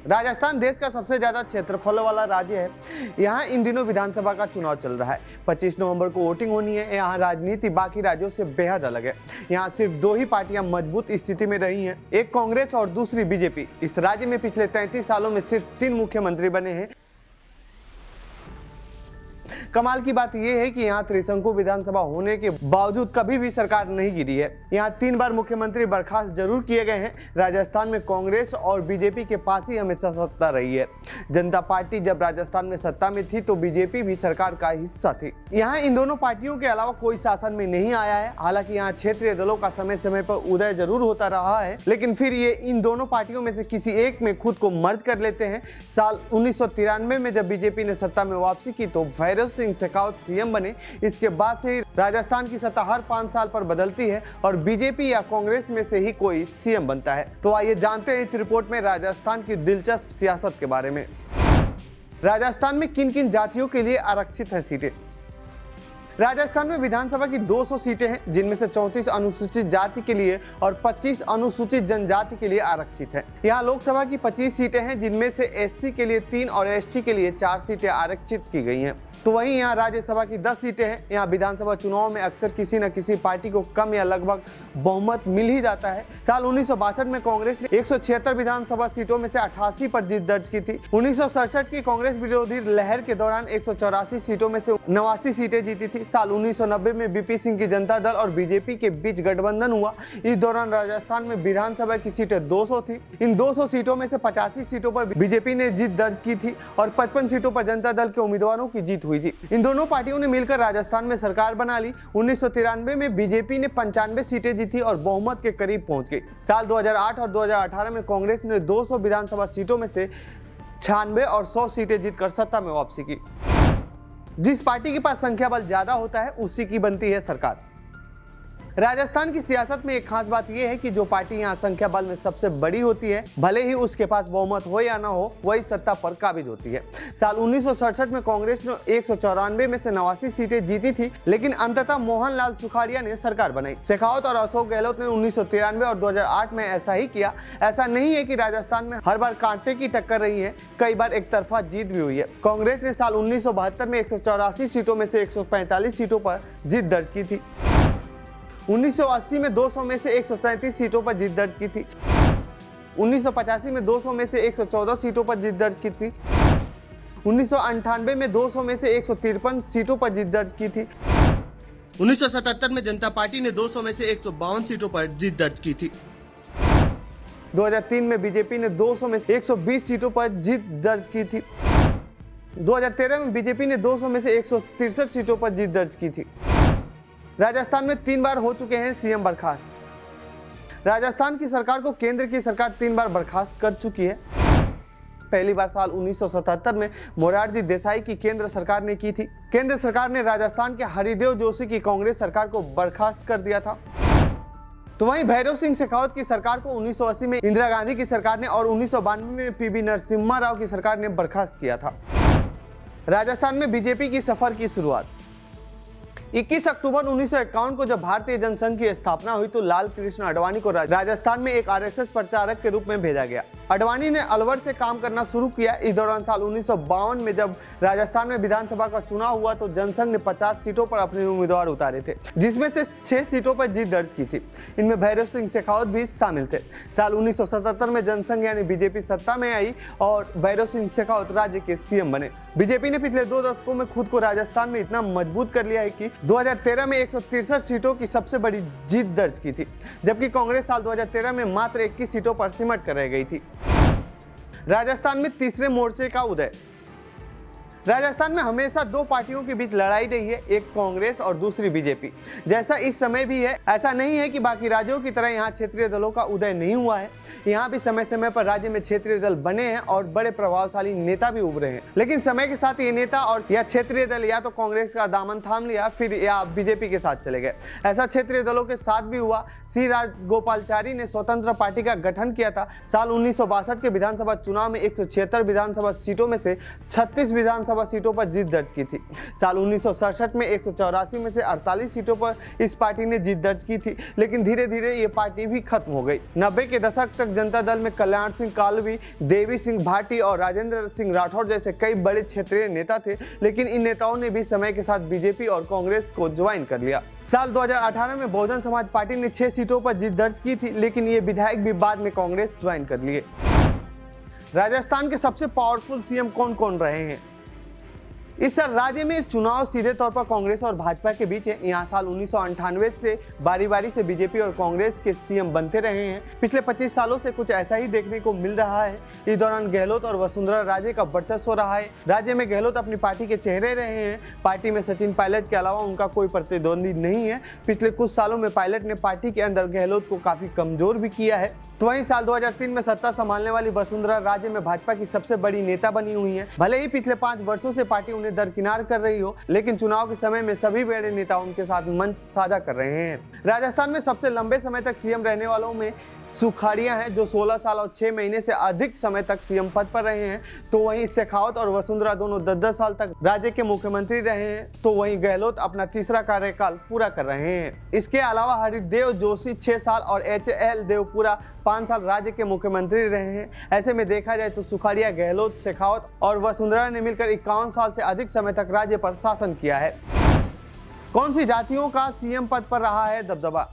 राजस्थान देश का सबसे ज्यादा क्षेत्रफल वाला राज्य है। यहाँ इन दिनों विधानसभा का चुनाव चल रहा है। 25 नवंबर को वोटिंग होनी है। यहाँ राजनीति बाकी राज्यों से बेहद अलग है। यहाँ सिर्फ दो ही पार्टियां मजबूत स्थिति में रही हैं, एक कांग्रेस और दूसरी बीजेपी। इस राज्य में पिछले 33 सालों में सिर्फ 3 मुख्यमंत्री बने हैं। कमाल की बात यह है कि यहाँ त्रिशंकु विधानसभा होने के बावजूद कभी भी सरकार नहीं गिरी है। यहाँ 3 बार मुख्यमंत्री बर्खास्त जरूर किए गए हैं। राजस्थान में कांग्रेस और बीजेपी के पास ही हमेशा सत्ता रही है। जनता पार्टी जब राजस्थान में सत्ता में थी तो बीजेपी भी सरकार का हिस्सा थी। यहाँ इन दोनों पार्टियों के अलावा कोई शासन में नहीं आया है। हालांकि यहाँ क्षेत्रीय दलों का समय समय पर उदय जरूर होता रहा है, लेकिन फिर ये इन दोनों पार्टियों में से किसी एक में खुद को मर्ज कर लेते हैं। साल 1993 में जब बीजेपी ने सत्ता में वापसी की तो भैरव सिंह शेखावत सीएम बने। इसके बाद से ही राजस्थान की सत्ता हर 5 साल पर बदलती है और बीजेपी या कांग्रेस में से ही कोई सीएम बनता है। तो आइए जानते हैं इस रिपोर्ट में राजस्थान की दिलचस्प सियासत के बारे में। राजस्थान में किन किन जातियों के लिए आरक्षित है सीटें। राजस्थान में विधानसभा की 200 सीटें हैं, जिनमें से 34 अनुसूचित जाति के लिए और 25 अनुसूचित जनजाति के लिए आरक्षित है। यहाँ लोकसभा की 25 सीटें हैं, जिनमें से एससी के लिए 3 और एसटी के लिए 4 सीटें आरक्षित की गई हैं। तो वहीं यहाँ राज्यसभा की 10 सीटें हैं। यहाँ विधानसभा चुनाव में अक्सर किसी न किसी पार्टी को कम या लगभग बहुमत मिल ही जाता है। साल 1962 में कांग्रेस ने 176 विधानसभा सीटों में से 88 पर जीत दर्ज की थी। 1967 की कांग्रेस विरोधी लहर के दौरान 184 सीटों में से 89 सीटें जीती थी। साल 1990 में बीपी सिंह की जनता दल और बीजेपी के बीच गठबंधन हुआ। इस दौरान राजस्थान में विधानसभा की सीटें 200 थी। इन 200 सीटों में से 85 सीटों पर बीजेपी ने जीत दर्ज की थी और 55 सीटों पर जनता दल के उम्मीदवारों की जीत हुई थी। इन दोनों पार्टियों ने मिलकर राजस्थान में सरकार बना ली। 1993 में बीजेपी ने 95 सीटें जीती और बहुमत के करीब पहुंच गई। साल 2008 और 2018 में कांग्रेस ने 200 विधानसभा सीटों में से 96 और 100 सीटें जीतकर सत्ता में वापसी की। जिस पार्टी के पास संख्या बल ज्यादा होता है उसी की बनती है सरकार। राजस्थान की सियासत में एक खास बात यह है कि जो पार्टी यहाँ संख्या बल में सबसे बड़ी होती है, भले ही उसके पास बहुमत हो या ना हो, वही सत्ता पर काबिज होती है। साल 1967 में कांग्रेस ने 194 में से 89 सीटें जीती थी, लेकिन अंततः मोहनलाल सुखाड़िया ने सरकार बनाई। शेखावत और अशोक गहलोत ने 1993 और 2008 में ऐसा ही किया। ऐसा नहीं है कि राजस्थान में हर बार कांटे की टक्कर रही है, कई बार एक तरफा जीत भी हुई है। कांग्रेस ने साल 1972 में 184 सीटों में से 145 सीटों पर जीत दर्ज की थी। 1980 में 200 में से 137 सीटों पर जीत दर्ज की थी। 1985 में 200 में से 114 सीटों पर जीत दर्ज की थी। 1998 में 200 में से 153 सीटों पर जीत दर्ज की थी। 1977 में जनता पार्टी ने 200 में से 152 सीटों पर जीत दर्ज की थी। 2003 में बीजेपी ने 200 में से 120 सीटों पर जीत दर्ज की थी। 2013 में बीजेपी ने 200 में से 163 सीटों पर जीत दर्ज की थी। राजस्थान में 3 बार हो चुके हैं सीएम बर्खास्त। राजस्थान की सरकार को केंद्र की सरकार 3 बार बर्खास्त कर चुकी है। पहली बार साल 1977 में मोरारजी देसाई की केंद्र सरकार ने की थी। केंद्र सरकार ने राजस्थान के हरिदेव जोशी की कांग्रेस सरकार को बर्खास्त कर दिया था। तो वहीं भैरव सिंह शेखावत की सरकार को 1980 में इंदिरा गांधी की सरकार ने और 1992 में पीवी नरसिम्हा राव की सरकार ने बर्खास्त किया था। राजस्थान में बीजेपी की सफर की शुरुआत 21 अक्टूबर 1951 को जब भारतीय जनसंघ की स्थापना हुई तो लाल कृष्ण आडवाणी को राजस्थान में एक आरएसएस प्रचारक के रूप में भेजा गया। आडवाणी ने अलवर से काम करना शुरू किया। इस दौरान साल 1952 में जब राजस्थान में विधानसभा का चुनाव हुआ तो जनसंघ ने 50 सीटों पर अपने उम्मीदवार उतारे थे, जिसमें से 6 सीटों पर जीत दर्ज की थी। इनमें भैरव सिंह शेखावत भी शामिल थे। साल 1977 में जनसंघ यानी बीजेपी सत्ता में आई और भैरव सिंह शेखावत राज्य के सीएम बने। बीजेपी ने पिछले 2 दशकों में खुद को राजस्थान में इतना मजबूत कर लिया है कि 2013 में 163 सीटों की सबसे बड़ी जीत दर्ज की थी, जबकि कांग्रेस साल 2013 में मात्र 21 सीटों पर सिमट कर रह गई थी। राजस्थान में तीसरे मोर्चे का उदय। राजस्थान में हमेशा 2 पार्टियों के बीच लड़ाई रही है, एक कांग्रेस और दूसरी बीजेपी। जैसा इस समय भी है, ऐसा नहीं है कि बाकी राज्यों की तरह यहाँ क्षेत्रीय दलों का उदय नहीं हुआ है। यहाँ भी समय समय पर राज्य में क्षेत्रीय दल बने हैं और बड़े प्रभावशाली नेता भी उभरे हैं, लेकिन समय के साथ ये नेता और या क्षेत्रीय दल या तो कांग्रेस का दामन थाम लिया फिर या बीजेपी के साथ चले गए। ऐसा क्षेत्रीय दलों के साथ भी हुआ। सी राजगोपालचारी ने स्वतंत्र पार्टी का गठन किया था। साल 1962 के विधानसभा चुनाव में 176 विधानसभा सीटों में से 36 विधानसभा विधानसभा सीटों पर जीत दर्ज की थी। साल 1967 में 184 में से 48 सीटों पर इस पार्टी ने जीत दर्ज की थी, लेकिन धीरे धीरे ये पार्टी भी खत्म हो गई। 90 के दशक तक जनता दल में कल्याण सिंह कालवी, देवी सिंह भाटी और राजेंद्र सिंह राठौर जैसे कई बड़े क्षेत्रीय नेता थे, लेकिन इन नेताओं ने भी समय के साथ बीजेपी और कांग्रेस को ज्वाइन कर लिया। साल 2018 में बहुजन समाज पार्टी ने 6 सीटों पर जीत दर्ज की थी, लेकिन ये विधायक भी बाद में कांग्रेस ज्वाइन कर लिए। राजस्थान के सबसे पावरफुल सीएम कौन कौन रहे हैं? इस साल राज्य में चुनाव सीधे तौर पर कांग्रेस और भाजपा के बीच है। यहाँ साल 1998 से बारी बारी से बीजेपी और कांग्रेस के सीएम बनते रहे हैं। पिछले 25 सालों से कुछ ऐसा ही देखने को मिल रहा है। इस दौरान गहलोत और वसुंधरा राजे का वर्चस्व रहा है। राज्य में गहलोत अपनी पार्टी के चेहरे रहे हैं। पार्टी में सचिन पायलट के अलावा उनका कोई प्रतिद्वंदी नहीं है। पिछले कुछ सालों में पायलट ने पार्टी के अंदर गहलोत को काफी कमजोर भी किया है। तो वहीं साल 2003 में सत्ता संभालने वाली वसुंधरा राज्य में भाजपा की सबसे बड़ी नेता बनी हुई है। भले ही पिछले 5 वर्षों से पार्टी दरकिनार कर रही हो, लेकिन चुनाव के समय में सभी बड़े नेता उनके साथ मंच साझा कर रहे हैं। राजस्थान में सबसे लंबे समय तक सीएम रहने वालों में सुखाड़िया हैं, जो 16 साल और 6 महीने से अधिक समय तक सीएम पद पर रहे हैं। तो वहीं शेखावत और वसुंधरा दोनों 10-10 साल तक राज्य के मुख्यमंत्री रहे हैं। तो वहीं गहलोत अपना तीसरा कार्यकाल पूरा कर रहे हैं। इसके अलावा हरिदेव जोशी 6 साल और HL देवपुरा 5 साल राज्य के मुख्यमंत्री रहे हैं। ऐसे में देखा जाए तो सुखाड़िया, गहलोत, शेखावत और वसुंधरा ने मिलकर 51 साल से अधिक समय तक राज्य पर शासन किया है। कौन सी जातियों का सीएम पद पर रहा है दबदबा?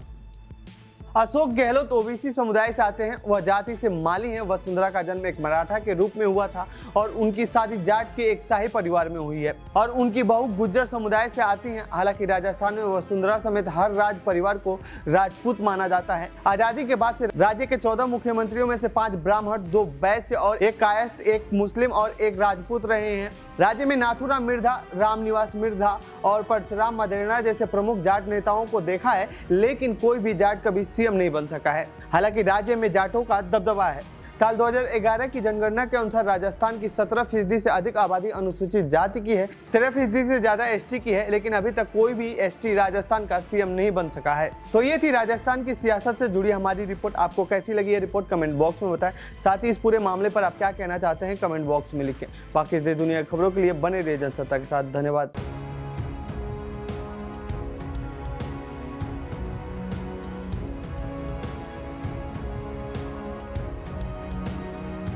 अशोक गहलोत ओबीसी समुदाय से आते हैं। वह जाति से माली हैं। वसुंधरा का जन्म एक मराठा के रूप में हुआ था और उनकी शादी जाट के एक शाही परिवार में हुई है और उनकी बहू गुज्जर समुदाय से आती हैं। हालांकि राजस्थान में वसुंधरा समेत हर राज परिवार को राजपूत माना जाता है। आजादी के बाद से राज्य के 14 मुख्यमंत्रियों में से 5 ब्राह्मण, 2 वैश्य और 1 कायस्थ, 1 मुस्लिम और 1 राजपूत रहे हैं। राज्य में नाथूराम मिर्धा, रामनिवास मिर्धा और परशुराम मदेरणा जैसे प्रमुख जाट नेताओं को देखा है, लेकिन कोई भी जाट कभी सीएम नहीं बन सका है। हालांकि राज्य में जाटों का दबदबा है। साल 2011 की जनगणना के अनुसार राजस्थान की 17% से अधिक आबादी अनुसूचित जाति की है, 13% से ज्यादा एसटी की है, लेकिन अभी तक कोई भी एसटी राजस्थान का सीएम नहीं बन सका है। तो ये थी राजस्थान की सियासत से जुड़ी हमारी रिपोर्ट। आपको कैसी लगी ये रिपोर्ट कमेंट बॉक्स में बताएं। साथ ही इस पूरे मामले पर आप क्या कहना चाहते हैं कमेंट बॉक्स में लिखें। बाकी देश दुनिया की खबरों के लिए बने रहिए जनसत्ता के साथ। धन्यवाद।